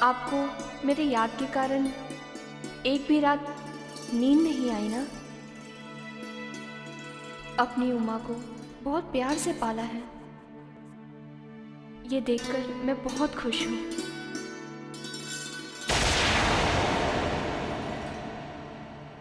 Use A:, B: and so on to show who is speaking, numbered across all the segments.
A: आपको मेरे याद के कारण एक भी रात नींद नहीं आई ना? अपनी उमा को बहुत प्यार से पाला है, ये देखकर मैं बहुत खुश हूँ।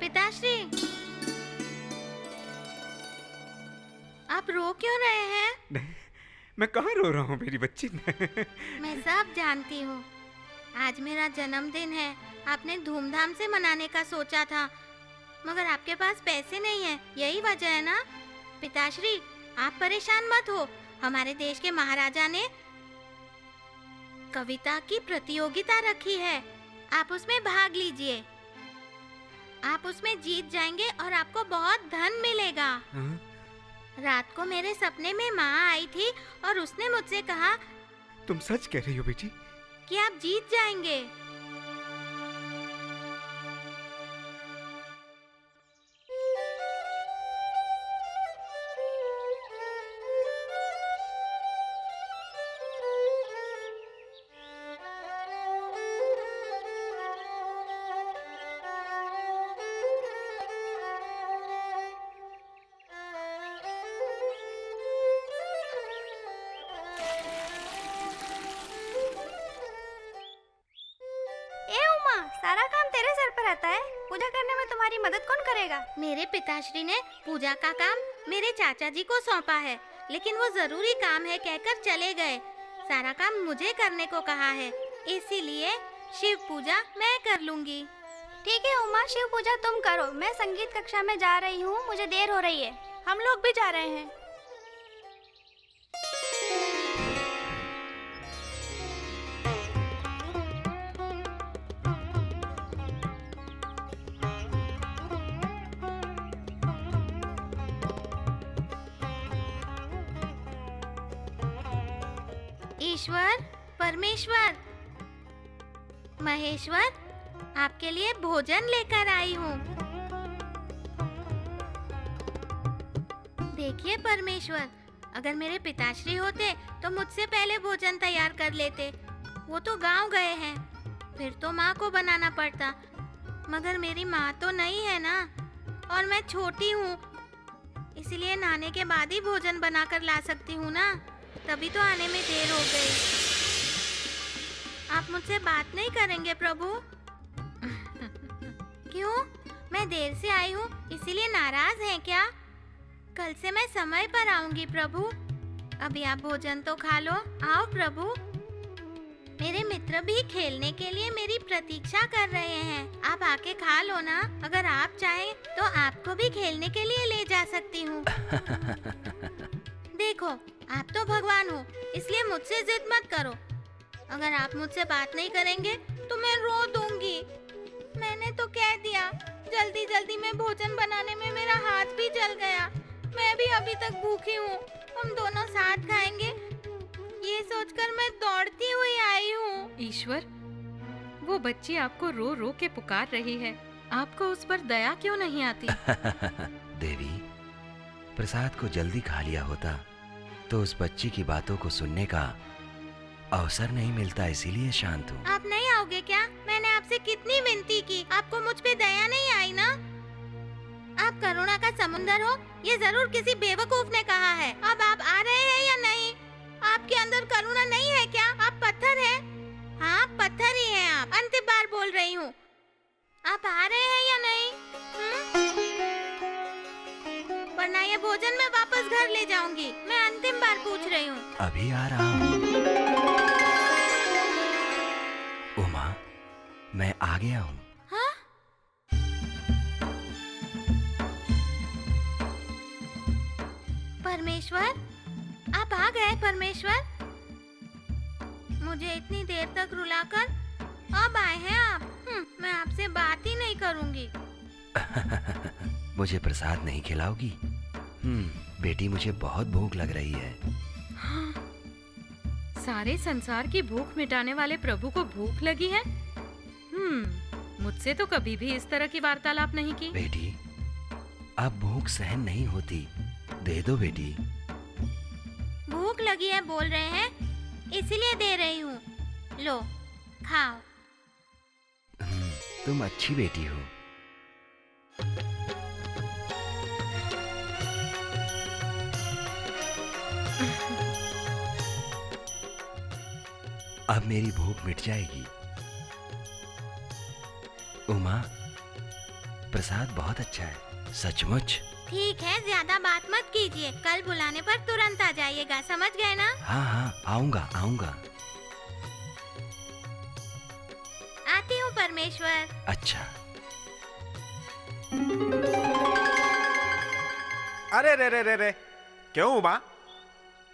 B: पिताश्री, आप रो क्यों रहे हैं?
C: मैं कहाँ रो रहा हूँ मेरी बच्ची।
B: मैं सब जानती हूँ। आज मेरा जन्मदिन है, आपने धूमधाम से मनाने का सोचा था, मगर आपके पास पैसे नहीं है, यही वजह है ना? पिताश्री, आप परेशान मत हो। हमारे देश के महाराजा ने कविता की प्रतियोगिता रखी है, आप उसमें भाग लीजिए। आप उसमें जीत जाएंगे और आपको बहुत धन मिलेगा। रात को मेरे सपने में माँ आई थी और उसने मुझसे कहा,
C: तुम सच कह रही हो बेटी?
B: कि आप जीत जाएंगे।
D: सारा काम तेरे सर पर रहता है, पूजा करने में तुम्हारी मदद कौन करेगा?
B: मेरे पिताश्री ने पूजा का काम मेरे चाचा जी को सौंपा है, लेकिन वो जरूरी काम है कहकर चले गए। सारा काम मुझे करने को कहा है, इसीलिए शिव पूजा मैं कर लूंगी।
D: ठीक है उमा, शिव पूजा तुम करो। मैं संगीत कक्षा में जा रही हूँ, मुझे देर हो रही है।
A: हम लोग भी जा रहे हैं।
B: ईश्वर, परमेश्वर, महेश्वर, आपके लिए भोजन लेकर आई हूँ। देखिए परमेश्वर, अगर मेरे पिताश्री होते तो मुझसे पहले भोजन तैयार कर लेते। वो तो गांव गए हैं, फिर तो माँ को बनाना पड़ता, मगर मेरी माँ तो नहीं है ना, और मैं छोटी हूँ, इसलिए नहाने के बाद ही भोजन बनाकर ला सकती हूँ ना। तभी तो आने में देर हो गई। आप मुझसे बात नहीं करेंगे प्रभु? क्यों? मैं देर से आई हूँ इसीलिए नाराज हैं क्या? कल से मैं समय पर आऊंगी प्रभु। अभी आप भोजन तो खा लो। आओ प्रभु। मेरे मित्र भी खेलने के लिए मेरी प्रतीक्षा कर रहे हैं, आप आके खा लो ना। अगर आप चाहें तो आपको भी खेलने के लिए ले जा सकती हूँ। देखो, आप तो भगवान हो, इसलिए मुझसे जिद मत करो। अगर आप मुझसे बात नहीं करेंगे तो मैं रो दूंगी। मैंने तो कह दिया। जल्दी जल्दी में भोजन बनाने में मेरा हाथ भी जल गया। मैं भी अभी तक भूखी हूँ। हम दोनों साथ खाएंगे, ये सोचकर मैं दौड़ती हुई आई हूँ।
E: ईश्वर, वो बच्ची आपको रो रो के पुकार रही है, आपको उस पर दया क्यों नहीं आती?
F: देवी, प्रसाद को जल्दी खा लिया होता तो उस बच्ची की बातों को सुनने का अवसर नहीं मिलता, इसीलिए शांत हूँ।
B: आप नहीं आओगे क्या? मैंने आपसे कितनी विनती की, आपको मुझ पे दया नहीं आई ना? आप करुणा का समुंदर हो, ये जरूर किसी बेवकूफ ने कहा है। अब आप आ रहे हैं या नहीं? आपके अंदर करुणा नहीं है क्या? आप पत्थर हैं। हाँ, पत्थर ही हैं आप। अंतिम बार बोल रही हूँ, आप आ रहे हैं या नहीं? वरना ये भोजन मैं वापस घर ले जाऊंगी। मैं अंतिम बार पूछ रही हूँ।
F: अभी आ रहा हूँ। उमा, मैं आ गया हूँ।
B: हाँ? परमेश्वर, आप आ गए परमेश्वर। मुझे इतनी देर तक रुलाकर अब आए हैं आप। मैं आपसे बात ही नहीं करूंगी।
F: मुझे प्रसाद नहीं खिलाओगी? बेटी, मुझे बहुत भूख लग रही है।
E: हाँ, सारे संसार की भूख मिटाने वाले प्रभु को भूख लगी है? मुझसे तो कभी भी इस तरह की वार्तालाप नहीं की।
F: बेटी, अब भूख सहन नहीं होती, दे दो बेटी।
B: भूख लगी है बोल रहे हैं, इसलिए दे रही हूँ। लो, खाओ।
F: तुम अच्छी बेटी हो। अब मेरी भूख मिट जाएगी। उमा, प्रसाद बहुत अच्छा है, सचमुच।
B: ठीक है, ज्यादा बात मत कीजिए। कल बुलाने पर तुरंत आ जाइएगा, समझ गए ना?
F: हाँ हाँ, आऊंगा आऊंगा।
B: आती हूँ परमेश्वर।
F: अच्छा।
G: अरे रे रे रे रे, क्यों उमा?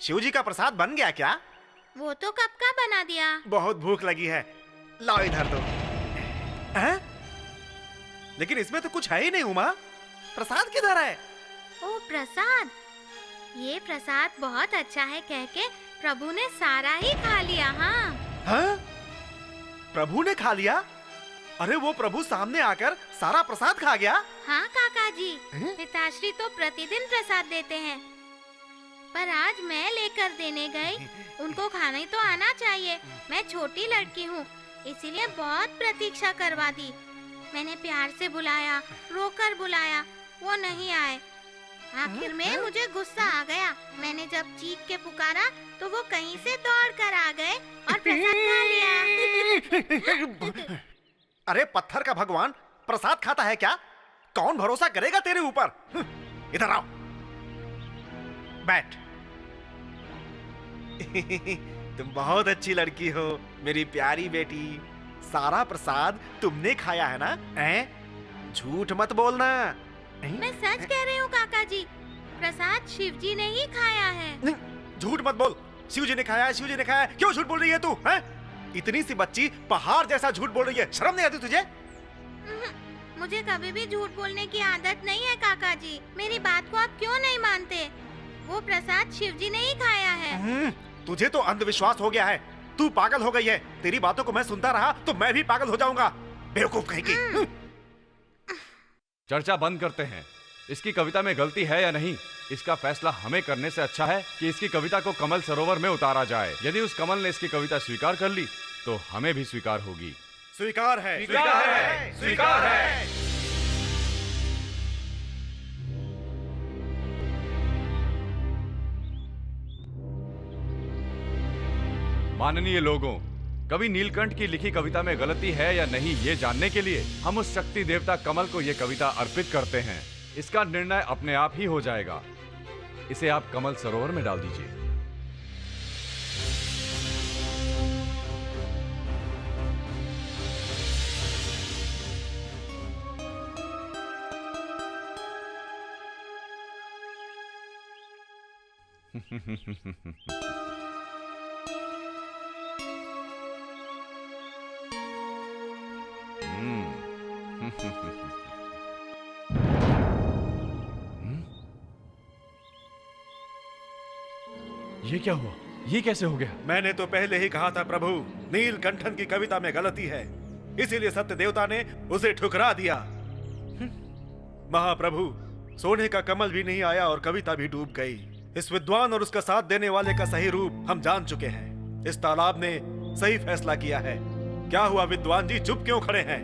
G: शिव जी का प्रसाद बन गया क्या?
B: वो तो कब का बना दिया।
G: बहुत भूख लगी है, लाओ इधर दो। हैं? लेकिन इसमें तो कुछ है ही नहीं उमा, प्रसाद किधर है?
B: ओ प्रसाद, ये प्रसाद बहुत अच्छा है कह के प्रभु ने सारा ही खा लिया। हाँ
G: हाँ? प्रभु ने खा लिया? अरे वो प्रभु सामने आकर सारा प्रसाद खा गया?
B: हाँ काका जी,
G: हैं?
B: पिताश्री तो प्रतिदिन प्रसाद देते हैं, पर आज मैं लेकर देने गई। उनको खाने तो आना चाहिए, मैं छोटी लड़की हूँ, इसीलिए बहुत प्रतीक्षा करवा दी। मैंने प्यार से बुलाया, रोकर बुलाया, वो नहीं आए। आखिर में मुझे गुस्सा आ गया। मैंने जब चीख के पुकारा तो वो कहीं से दौड़ कर आ गए और प्रसाद खा लिया।
G: अरे पत्थर का भगवान प्रसाद खाता है क्या? कौन भरोसा करेगा तेरे ऊपर? इधर आओ, बैठ। तुम बहुत अच्छी लड़की हो, मेरी प्यारी बेटी। सारा प्रसाद तुमने खाया है ना? झूठ मत बोलना।
B: मैं सच कह रही हूँ काका जी, प्रसाद शिव जी ने ही खाया है।
G: झूठ मत बोल, शिव जी ने खाया है, शिव जी ने खाया है। क्यों झूठ बोल रही है तू? इतनी सी बच्ची पहाड़ जैसा झूठ बोल रही है, शर्म नहीं आती तुझे?
B: मुझे कभी भी झूठ बोलने की आदत नहीं है काका जी। मेरी बात को आप क्यों नहीं मानते? वो प्रसाद शिव जी ने ही खाया है।
G: तुझे तो अंधविश्वास हो गया है, तू पागल हो गई है। तेरी बातों को मैं सुनता रहा तो मैं भी पागल हो जाऊंगा, बेवकूफ कहीं की।
H: चर्चा बंद करते हैं। इसकी कविता में गलती है या नहीं, इसका फैसला हमें करने से अच्छा है कि इसकी कविता को कमल सरोवर में उतारा जाए। यदि उस कमल ने इसकी कविता स्वीकार कर ली तो हमें भी स्वीकार होगी।
G: स्वीकार है,
H: स्वीकार है, स्वीकार है। माननीय लोगों, कवि नीलकंठ की लिखी कविता में गलती है या नहीं ये जानने के लिए हम उस शक्ति देवता कमल को ये कविता अर्पित करते हैं। इसका निर्णय अपने आप ही हो जाएगा। इसे आप कमल सरोवर में डाल दीजिए। ये क्या हुआ? ये कैसे हो गया?
G: मैंने तो पहले ही कहा था प्रभु, नीलकंठन की कविता में गलती है, इसीलिए सत्य देवता ने उसे ठुकरा दिया। महाप्रभु, सोने का कमल भी नहीं आया और कविता भी डूब गई। इस विद्वान और उसका साथ देने वाले का सही रूप हम जान चुके हैं। इस तालाब ने सही फैसला किया है। क्या हुआ विद्वान जी, चुप क्यों खड़े हैं?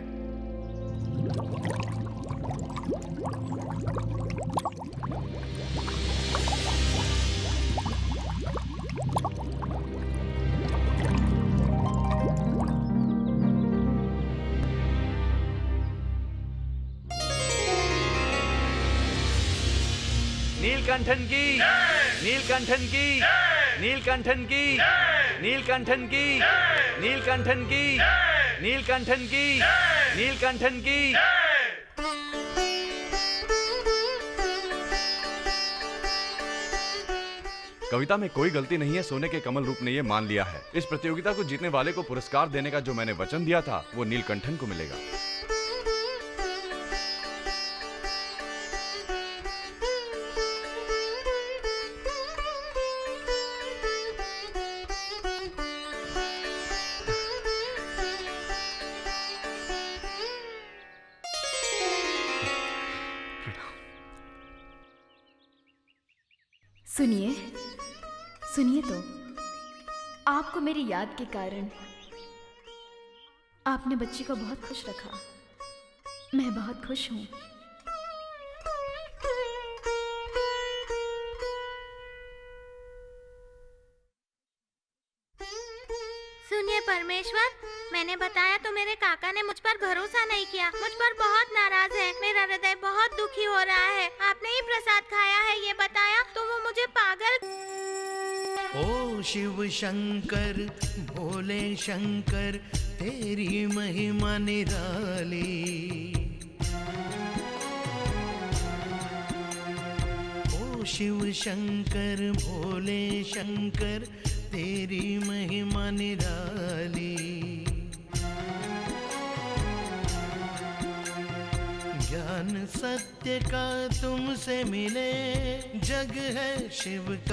H: नीलकंठन की, नीलकंठन की, नीलकंठन की, नीलकंठन की, नीलकंठन की, नीलकंठन की, नीलकंठन की। कविता में कोई गलती नहीं है, सोने के कमल रूप ने ये मान लिया है। इस प्रतियोगिता को जीतने वाले को पुरस्कार देने का जो मैंने वचन दिया था वो नीलकंठन को मिलेगा।
A: सुनिए, सुनिए तो, आपको मेरी याद के कारण आपने बच्ची को बहुत खुश रखा। मैं बहुत खुश हूँ।
B: सुनिए परमेश्वर, मैंने बताया तो मेरे काका ने मुझ पर भरोसा नहीं किया। मुझ पर बहुत नाराज है। मेरा हृदय बहुत दुखी हो रहा है। आपने ही प्रसाद खाया है ये बताया तो वो मुझे पागल।
I: ओ शिव शंकर भोले शंकर तेरी महिमा निराली। ओ शिव शंकर भोले शंकर तेरी महिमा निराली। ज्ञान सत्य का तुमसे मिले, जग है शिव का